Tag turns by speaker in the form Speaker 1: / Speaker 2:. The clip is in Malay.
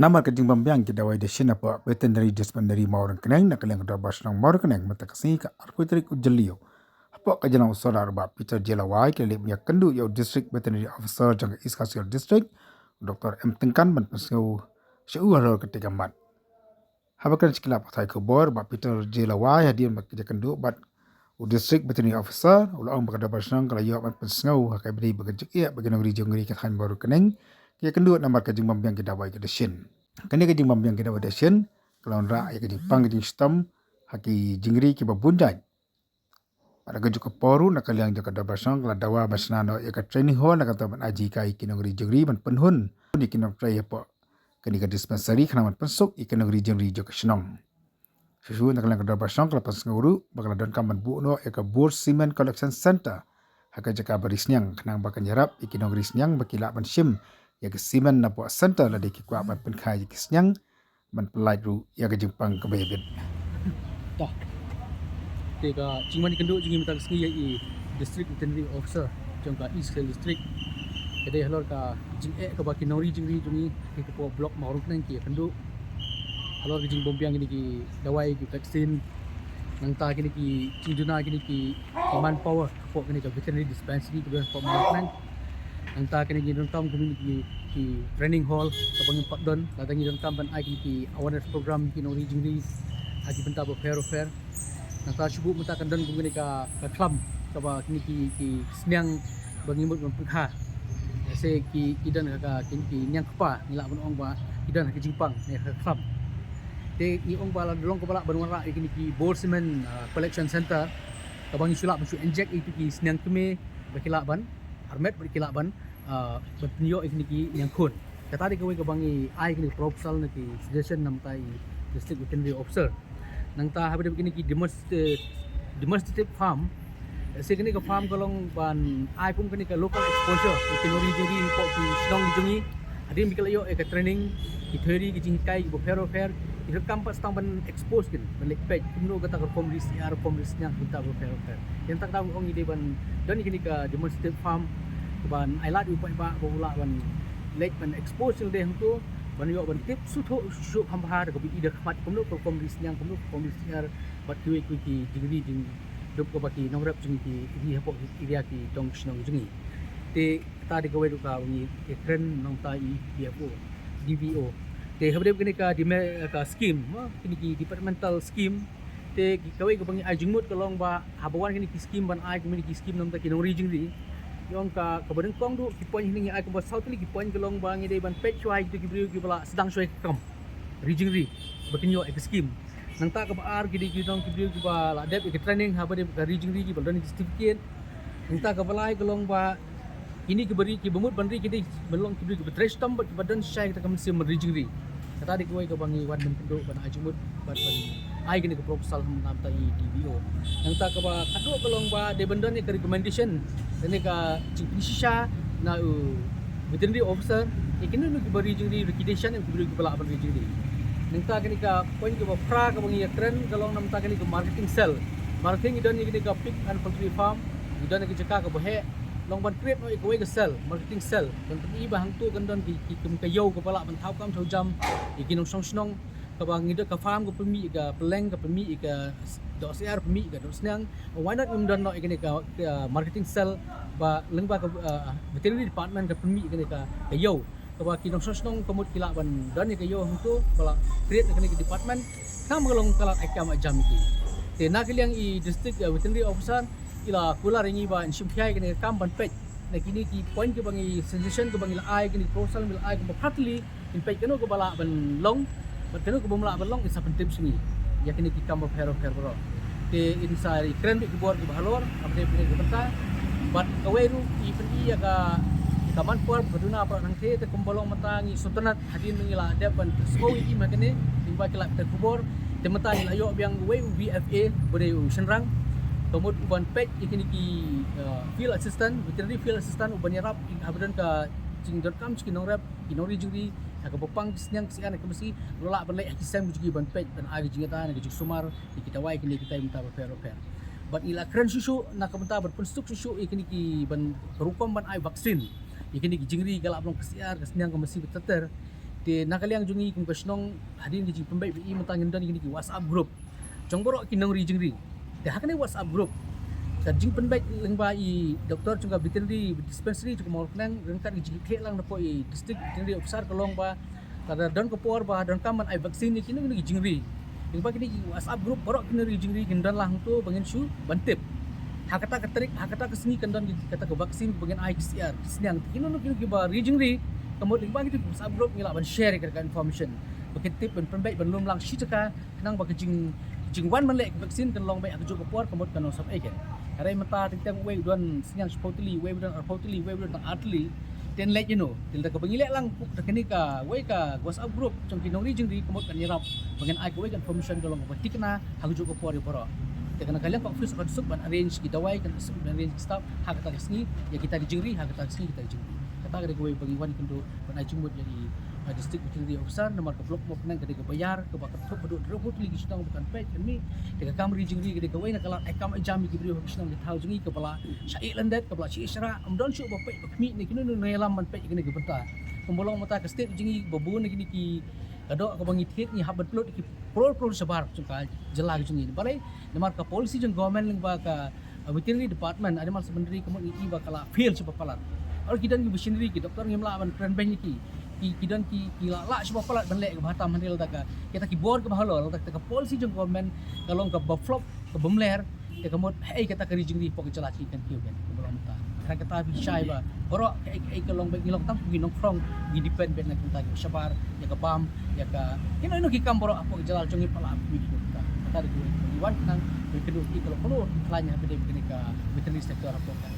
Speaker 1: Nama kajing bambiang kita wai desina pa veterinary dispensary mauran keneng nak keleng da basnang mauran keneng mata kasi ka arpitrik ujelio. Apa kajana usara arba Peter Jelawai ke lebnya kendu yo district veterinary officer jang East Coast district Dr. M Tengkan ban pasau seu haro ketika mat. Haba kan sikila patai kubor ba Peter Jelawai hadir mak kerja kendu bat district veterinary officer ulang bakada basnang kala yo ban pasau hakai beri bagajik ia bagi negeri jongri kathan baru keneng kia kendu nama kajing bambiang kita wai ke desin. Kani kajing bambiang kita wai desin kalau ra ya kajing pang kajing stem haki jingri ki babunjai. Pada gajuk ke poru nak kaliang jaka da basang kala dawa basnano ya ka training hall nak kata ban aji kai kinogri jingri ban penhun ni kinong tray apa kani ka dispensary kana ban pensuk ikinogri jingri jaka senong. Susu nak kaliang da basang kala pas nguru bakal don kaman bu no ya ka Boer Cement Collection Center haka jaka barisnyang kanang bakan yarap ikinogri snyang bakila ban sim ya ke cement na po center la de ki kwa ban penkhai ki snyang ban pelai ru ya ke jingpang ke bayabit.
Speaker 2: Dah. Teka cingman kenduk jingi mata kesni i district veterinary officer jangka East Hill district. Kedai halor ka jing ke baki nori jingri jungi ki ko blok maruk nang ki kenduk. Halor jing bompiang ini ki dawai ki vaksin nang ta kini ki cingduna kini ki manpower ko kini ka veterinary dispensary ki ko maruk nang. Nang ta kini ki tam community ki training hall ka bangin patdon datangi tam ban ai ki awareness program ki nori jingri aji benta bo fair nang ta syubuk menta kandan kung gini ka klam kaba kini ki snyang bangi mut mempha se ki idan ka kini nyang kapa nila ban ong ba idan ka jingpang ne ka klam te i ong bala dolong ko bala banwara kini ki Boer Cement Collection Center kabangi sulap musu inject itu ki snyang keme bakila ban armet bakila ban batnyo kini ki nyang kun kata di kawai kabangi ai kini proposal na ki suggestion nam tai district veterinary officer nang ta habis begini ki demonstrative farm se kini ka farm kolong ban ai pun kini ka local exposure ki nori juri po ki snong jungi adim bikala yo ka training ki theory ki jingkai bo fair ki rekam pas tang ban expose kin ban lek page kumno kata ka komris nya kita bo fair yang tak tahu ong ide ban dan kini ka demonstrative farm ban ai lat upai ba bo ula ban lek ban expose de hang tu ban yo ban tip sutho syuk hamha de bi ide khmat kumno ko komris nya kumno komris nya bat kui ki jingri jing dop ko baki nongrap jing ki hi hapok iria ki tong snong jungi te ta de gawai ka ni ke kren nong ta i DFO DVO te habde kini ka di ka scheme kini ki departmental scheme te ki kawai ka bangi ai jingmut kolong ba habawan kini ki scheme ban ai kini ki scheme nong ta ki nong ri jingri yong ka kabadeng kong du ki point hini ai ko ba south li ki point kolong ba ngi de ban pet chwai ki brio ki bala sedang chwai kam ri jingri bakin yo ek scheme nang ta ka ba ar ki di dong ki brio ki ba la dep ki training ha ba de ka ri jingri ki baldan certificate nang ta ka balai kolong ba ini ki beri ki bemut ban ri ki di belong ki brio ki trace tam ba badan syai kita kam sim ri jingri kata di kuai ka bangi wan men penduk ban ajimut ban ai gini ke proposal nam ta i DBO nang ta ka ba kado kolong ba de bandan ni ka recommendation ni ka jingpisha na veterinary officer ikini no ki bari jingri recognition ki beri ki bala ban ri jingri nang ta kini ka point ki ba pra ka bangi kren kolong nam ta kini ka marketing cell marketing idan ni kini ka pig and poultry farm idan ki jaka ka bohe long ban create no ikoi ka cell marketing cell dan tadi ba hang tu kandan ki kum ka yo ka bala ban thau kam thau jam ikinong snong ka bang ida ka farm ko pemi ka peleng ka pemi ka do CR pemi ka do snang why not um don no ikini ka marketing cell ba lengba ka veterinary department ka pemi ikini ka yo ka ba kinong snong kamut kila ban dan ni ka yo hang tu bala create ikini ka department kam galong kala ekam jam ki te na kiliang i district veterinary officer ila kula ringi ba insim khai kini kam ban page na kini ki point ke bangi suggestion ke bangi la ai kini proposal mil ai ko partly in page kano ko bala ban long but kano ko bala ban long is a tips ni ya kini ki kam fair bro te inside kren bi bor ki balor apde pine ko ta but away ru even iya ka kaman por baduna pa nang te kumbalong matangi sutanat hadin mengila ada ban skowi i makane timba kila te kubor te matangi ayo biang way VFA bode senrang komod uban pet ikini ki field assistant veterinary field assistant uban yarap abdan ka jing.com kinong rap kinori jingri ka bopang snyang sian ka mesti lola ban lek kisam jugi ban pet dan agi jingata na jugi sumar kita wai kini kita minta fair but ila kren susu na kamenta berpenstuk susu ikini ki ban rupam ban ai vaksin ikini ki jingri galap long kesiar ka snyang ka mesti beteter Ti nakaliang jungi kung kasnong hadin di pembay bi mentang ndan gini ki WhatsApp group. Jong borok kinong ri jingri. Ti hakane WhatsApp group. Jing pembay lengba i doktor juga veterinary dispensary juga mau nang rengkat gi ke lang na po i district veterinary officer kalong ba kada don ko por ba don kaman ai vaksin ni kinong gi jingri. Lengba kini WhatsApp group borok kinong ri jingri kindan lang tu bangin su bantip. Hakata ketrik hakata kesini kandan kata ke vaksin bagian ICR kesniang kinong ki ba ri jingri kemudian lengba gitu WhatsApp group ngila ban share ka information. Bakin tip ban pembay ban lum lang shi taka nang ba jing wan man lek vaksin kan long bai akju ko por kemudian kan sab egen. Aray mata tingtang way don sinyang supposedly way don reportedly way don atli ten let you know til ka pangilek lang kini ka way ka WhatsApp group trong kinong region di komot kan nirap bagian ai ko way information dolong ko tikna hagju ko por poro te kana kalian pak office kan sub ban arrange kita way kan sub arrange staff hak kita kesini ya kita di jingri hak kita kesini kita di jingri kata ka ko way bagiwan kendo ban ai jumut jadi district veterinary officer nomor ke blok mo nang kede ke bayar ke bakat thop do robot lagi sedang bukan pet kami de kam ri jingri kede ke way na kala ai kam jam ki brio sedang di thau jingi ke bala syai landet ke bala ci isra don syu ba pet kami ni kini ne lam man pet kene ke benta pembolong mata ke state jingi babu ni kini ki kado ke bangi thit ni habat plot ki pro sebar cungka jelag jingi balai nomor ke polisi jeng government ling ba ka veterinary department ada mal sebenarnya kemun iki bakala fail sebab palat or kidan ki machinery ki doktor ngimla ban trend bank ki kidan ki la sebab palat ban lek ke batam handil taka kita ki board ke bahalo taka polisi jeng government kalong ke flop ke bemler ke kemut hey kata ke rijing ri pok celaki kan kiu kan belum ta kan kata bi syai ba borok ai kalong bagi long tam gi nong frong gi depend ben nak ta sabar ya ke bam ya ka ino ki kam borok apa jalal jongi pala mi ta kata di wan nang kedua ki kalau perlu klanya bede ke veterinary sector apa kan